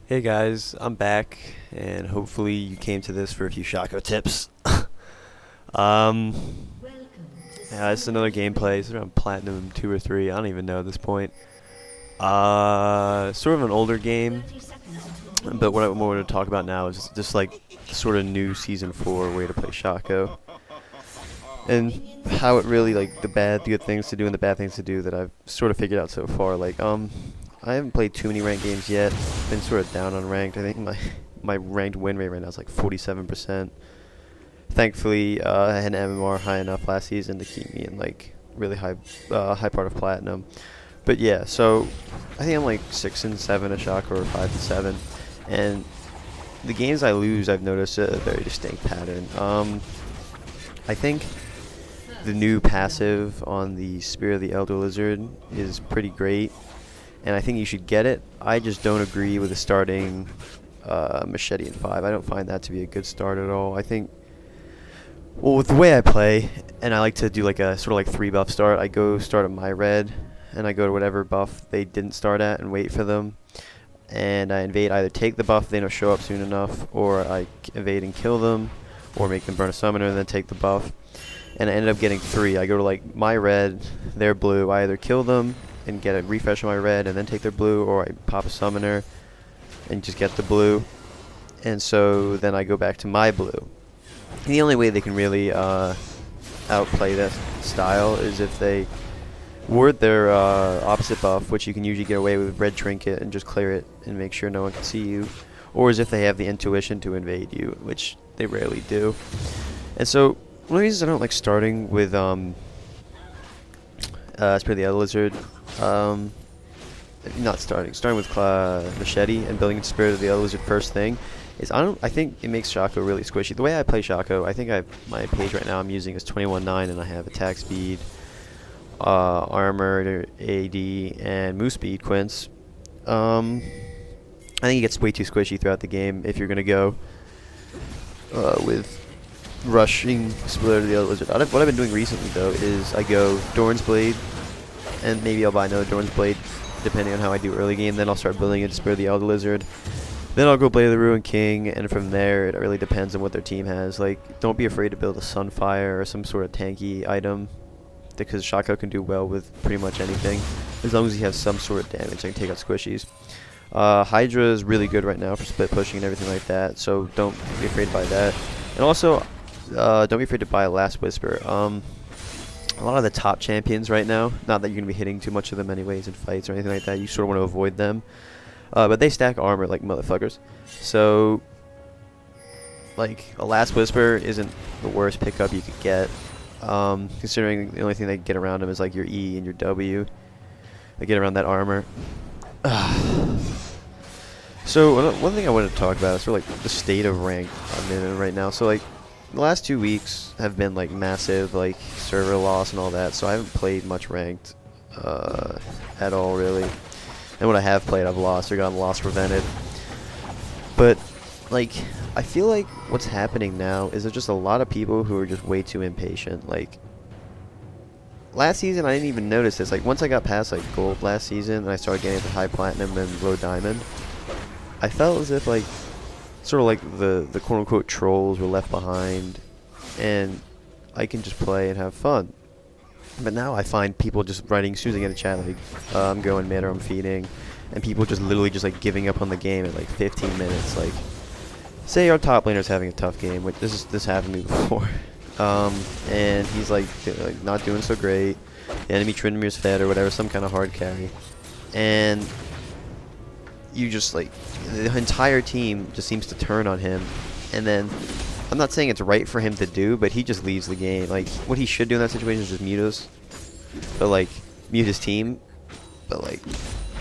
Hey guys, I'm back, and hopefully you came to this for a few Shaco tips. um, yeah, it's another gameplay. It's around Platinum 2 or 3. I don't even know at this point. Sort of an older game, but what I want to talk about now is just like sort of new Season 4 way to play Shaco. And how it really, like, the good things to do and the bad things to do that I've sort of figured out so far. I haven't played too many ranked games yet. Been sort of down on ranked. I think my ranked win rate right now is like 47%. Thankfully, I had an MMR high enough last season to keep me in like really high part of platinum. But yeah, so I think I'm like 6 and 7 a shock or 5 and 7, and the games I lose, I've noticed a very distinct pattern. I think the new passive on the Spirit of the Elder Lizard is pretty great, and I think you should get it. I just don't agree with the starting Machete in 5. I don't find that to be a good start at all. I think, well, with the way I play, and I like to do like a sort of like 3 buff start, I go start at my red, and I go to whatever buff they didn't start at and wait for them. And I invade, either take the buff if they don't show up soon enough, or I invade and kill them, or make them burn a summoner and then take the buff. And I ended up getting 3. I go to like my red, their blue. I either kill them and get a refresh on my red and then take their blue, or I pop a summoner and just get the blue. And so then I go back to my blue. And the only way they can really outplay this style is if they ward their opposite buff, which you can usually get away with red trinket and just clear it and make sure no one can see you, or as if they have the intuition to invade you, which they rarely do. And so one of the reasons I don't like starting with Spirit of the Elder Lizard, not starting with Machete and building Spirit of the Elder Lizard first thing, is I think it makes Shaco really squishy. The way I play Shaco, I think my page right now I'm using is 21.9, and I have attack speed, armor, AD, and move speed quints. I think it gets way too squishy throughout the game if you're gonna go with rushing Spirit of the Elder Lizard. What I've been doing recently though is I go Doran's Blade, and maybe I'll buy another Doran's Blade depending on how I do early game. Then I'll start building into Spirit of the Elder Lizard. Then I'll go Blade of the Ruined King, and from there it really depends on what their team has. Like, don't be afraid to build a Sunfire or some sort of tanky item, because Shaco can do well with pretty much anything as long as he has some sort of damage and can take out squishies. Hydra is really good right now for split pushing and everything like that, so don't be afraid to buy that. And also, don't be afraid to buy a Last Whisper. A lot of the top champions right now, not that you're going to be hitting too much of them anyways in fights or anything like that, you sort of want to avoid them. But they stack armor like motherfuckers. So, like, a Last Whisper isn't the worst pickup you could get, considering the only thing they get around them is like your E and your W. They get around that armor. So one thing I wanted to talk about is sort of like the state of rank I'm in right now. So like the last 2 weeks have been like massive like server loss and all that, so I haven't played much ranked at all really. And what I have played I've lost or gotten loss prevented. But like I feel like what's happening now is there's just a lot of people who are just way too impatient. Like last season I didn't even notice this. Like once I got past like gold last season and I started getting to high platinum and low diamond, I felt as if like sort of like the quote unquote trolls were left behind and I can just play and have fun. But now I find people just writing as soon as they get a chat like I'm going mid or I'm feeding, and people just literally just like giving up on the game at like 15 minutes. Like say our top laner's having a tough game, which this happened to me before. And he's like not doing so great. The enemy Tryndamere fed or whatever, some kind of hard carry, and you just like the entire team just seems to turn on him. And then I'm not saying it's right for him to do, but he just leaves the game. Like what he should do in that situation is just mute us, but like mute his team. But like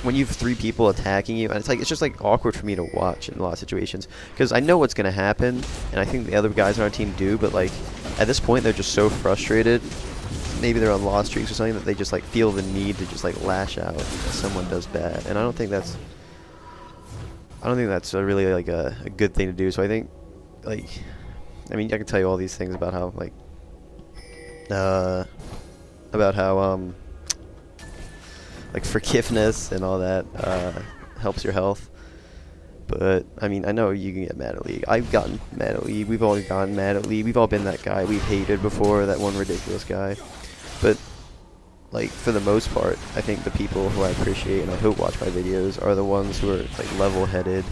when you have 3 people attacking you, and it's just like awkward for me to watch in a lot of situations because I know what's gonna happen, and I think the other guys on our team do. But like at this point, they're just so frustrated. Maybe they're on loss streaks or something that they just like feel the need to just like lash out if someone does bad, and I don't think that's a really like a good thing to do. So I think like I mean I can tell you all these things about how like like forgiveness and all that helps your health. But I mean, I know you can get mad at League. I've gotten mad at League. We've all gotten mad at League. We've all been that guy we've hated before, that one ridiculous guy. But like for the most part, I think the people who I appreciate and I hope watch my videos are the ones who are like level-headed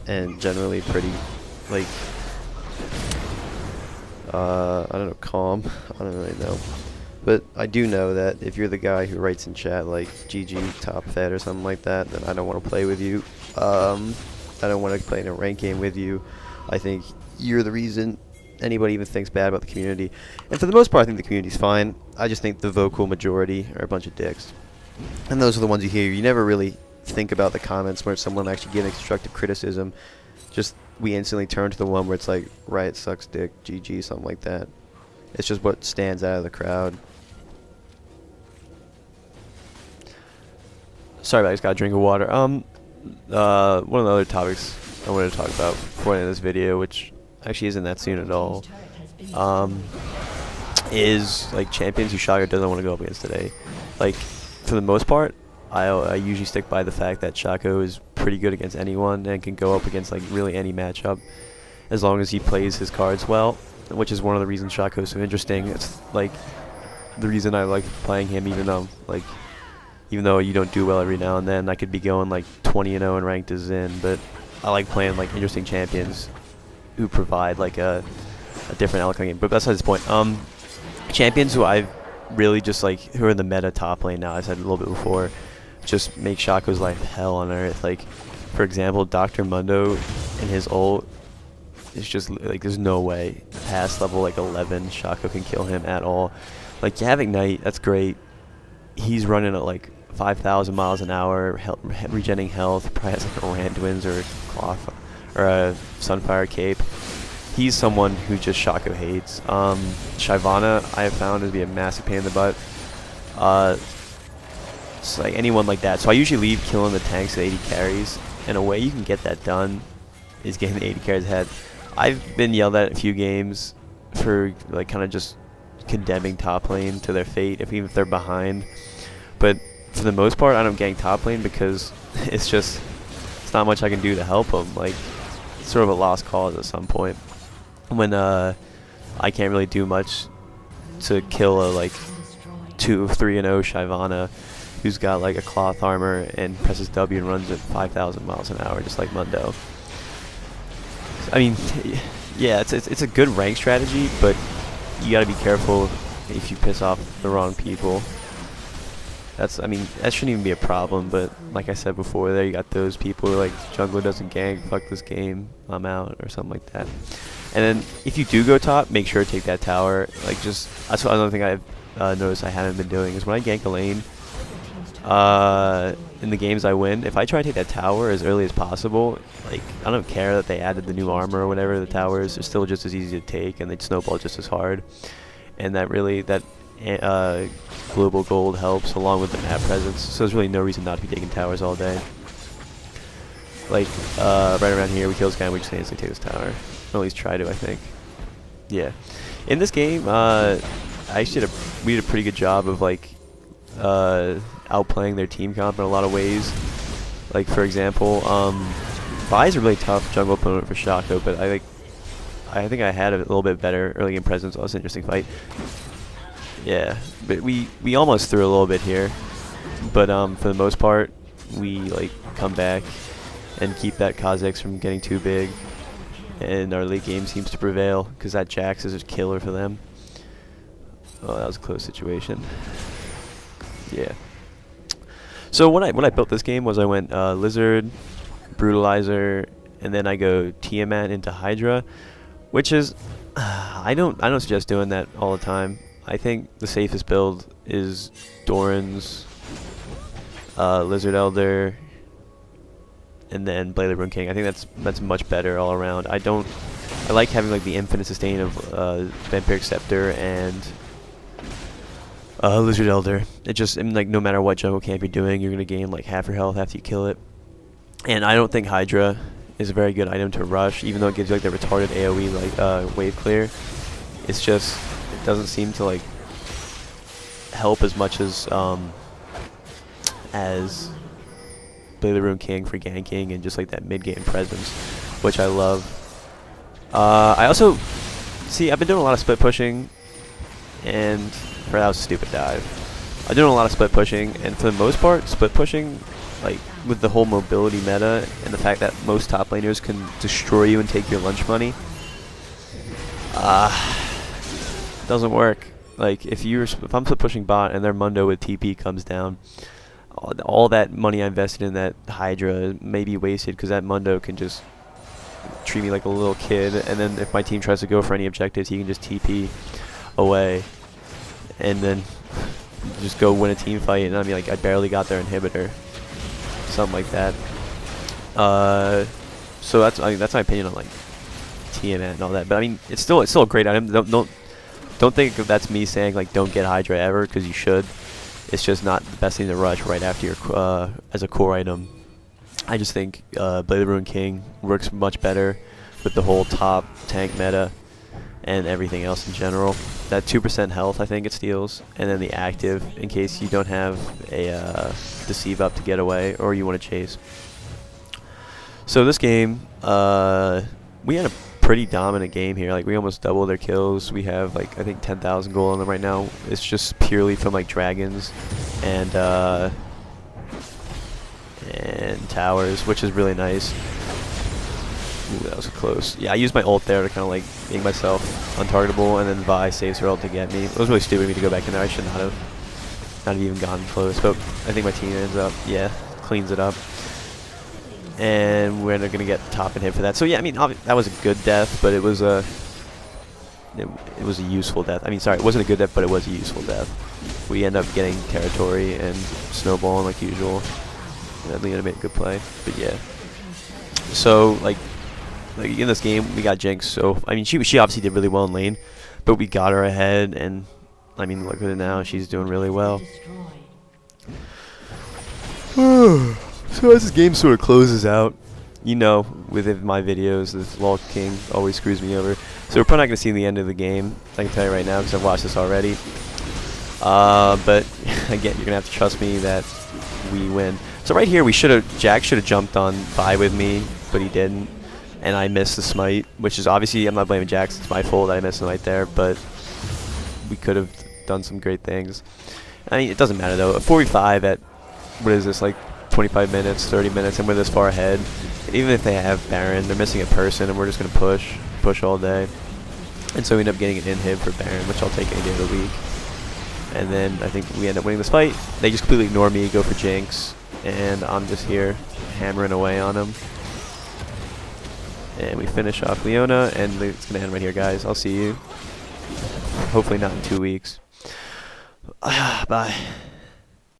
and generally pretty like I don't know, calm. I don't really know. But I do know that if you're the guy who writes in chat like GG top fed or something like that, then I don't want to play with you. I don't want to play in a ranked game with you. I think you're the reason anybody even thinks bad about the community. And for the most part, I think the community's fine. I just think the vocal majority are a bunch of dicks. And those are the ones you hear. You never really think about the comments where someone actually giving constructive criticism. Just we instantly turn to the one where it's like, Riot sucks dick, GG, something like that. It's just what stands out of the crowd. Sorry, I just got a drink of water. One of the other topics I wanted to talk about before I end this video, which actually isn't that soon at all, is like champions who Shaco doesn't want to go up against today. Like, for the most part, I usually stick by the fact that Shaco is pretty good against anyone and can go up against like really any matchup as long as he plays his cards well, which is one of the reasons Shaco is so interesting. It's like the reason I like playing him, even though you don't do well every now and then. I could be going like 20-0 and ranked as in, but I like playing like interesting champions who provide like a different outcome game. But besides the point, champions who I've really just like who are in the meta top lane now, I said a little bit before, just make Shaco's life hell on earth. Like for example, Dr. Mundo and his ult is just like there's no way past level like 11 Shaco can kill him at all. Like you have Ignite, that's great. He's running at like 5,000 miles an hour, regenerating health, probably has like a Randwin's or a Cloth or a Sunfire Cape. He's someone who just Shaco hates. Shyvana I have found to be a massive pain in the butt. It's like anyone like that. So I usually leave killing the tanks at 80 carries, and a way you can get that done is getting the 80 carries ahead. I've been yelled at a few games for like kind of just condemning top lane to their fate, even if they're behind. But for the most part, I don't gang top lane because it's not much I can do to help them. Like it's sort of a lost cause at some point when I can't really do much to kill a like 2-3-0 Shyvana who's got like a cloth armor and presses W and runs at 5,000 miles an hour just like Mundo. I mean, yeah, it's a good rank strategy, but you gotta be careful if you piss off the wrong people. That shouldn't even be a problem, but like I said before, there you got those people who are like, jungler doesn't gank, fuck this game, I'm out, or something like that. And then if you do go top, make sure to take that tower. Like that's another thing I've noticed I haven't been doing is when I gank a lane, in the games I win, if I try to take that tower as early as possible, like I don't care that they added the new armor or whatever the towers, they're still just as easy to take and they snowball just as hard. And that global gold helps along with the map presence, so there's really no reason not to be taking towers all day. Like right around here we kill this guy and we just instantly take this tower, or at least try to, I think. Yeah, in this game we did a pretty good job of like outplaying their team comp in a lot of ways. Like for example, Vi is a really tough jungle opponent for Shaco, but I think I had a little bit better early game presence. It was an interesting fight. Yeah, but we almost threw a little bit here, but for the most part, we like come back and keep that Kha'Zix from getting too big, and our late game seems to prevail because that Jax is a killer for them. Oh, that was a close situation. Yeah. So when I built this game was I went Lizard, Brutalizer, and then I go Tiamat into Hydra, which is I don't suggest doing that all the time. I think the safest build is Doran's, Lizard Elder, and then Blade of Rune King. I think that's much better all around. I like having like the infinite sustain of Vampiric Scepter and Lizard Elder. It just like no matter what jungle camp you're doing, you're gonna gain like half your health after you kill it. And I don't think Hydra is a very good item to rush, even though it gives you like the retarded AoE like wave clear. It's just it doesn't seem to like help as much as Blade of the Ruined King for ganking and just like that mid-game presence, which I love. I also see I've been doing a lot of split pushing, and that was a stupid dive. I'm doing a lot of split pushing, and for the most part, split pushing, like with the whole mobility meta and the fact that most top laners can destroy you and take your lunch money, doesn't work. Like if I'm split pushing bot and their Mundo with TP comes down, all that money I invested in that Hydra may be wasted because that Mundo can just treat me like a little kid, and then if my team tries to go for any objectives, he can just TP away and then just go win a team fight, and I mean, like, I barely got their inhibitor, something like that. So that's my opinion on like TMN and all that. But I mean, it's still a great item. Don't think that's me saying like don't get Hydra ever, because you should. It's just not the best thing to rush right after your as a core item. I just think Blade of the Ruined King works much better with the whole top tank meta and everything else in general. That 2% health I think it steals, and then the active in case you don't have a deceive up to get away or you want to chase. So this game, we had a pretty dominant game here. Like we almost doubled their kills. We have like I think 10,000 gold on them right now. It's just purely from like dragons and towers, which is really nice. Ooh, that was close. Yeah, I used my ult there to kind of like make myself untargetable, and then Vi saves her ult to get me. It was really stupid of me to go back in there. I should not have even gotten close, but I think my team ends up, yeah, cleans it up. And we're going to get top and hit for that. So yeah, I mean, that was a good death, but it was a useful death. I mean, sorry, it wasn't a good death, but it was a useful death. We end up getting territory and snowballing like usual. And Leona made a good play, but yeah. So like in this game, we got Jinx. So I mean, she obviously did really well in lane, but we got her ahead, and I mean, look at her now. She's doing really well. So as this game sort of closes out, you know, with my videos, this LOL King always screws me over. So we're probably not going to see the end of the game, I can tell you right now, because I've watched this already. But again, you're going to have to trust me that we win. So right here, Jack should have jumped on Vi with me, but he didn't. And I missed the smite, which is obviously, I'm not blaming Jax, it's my fault that I missed the smite there, but we could have done some great things. I mean, it doesn't matter though. A 4v5 at, what is this, like 25 minutes, 30 minutes, and we're this far ahead. Even if they have Baron, they're missing a person, and we're just going to push all day. And so we end up getting an inhib for Baron, which I'll take any day of the week. And then I think we end up winning this fight. They just completely ignore me, go for Jinx, and I'm just here hammering away on them. And we finish off Leona, and it's going to end right here, guys. I'll see you. Hopefully not in 2 weeks. Bye.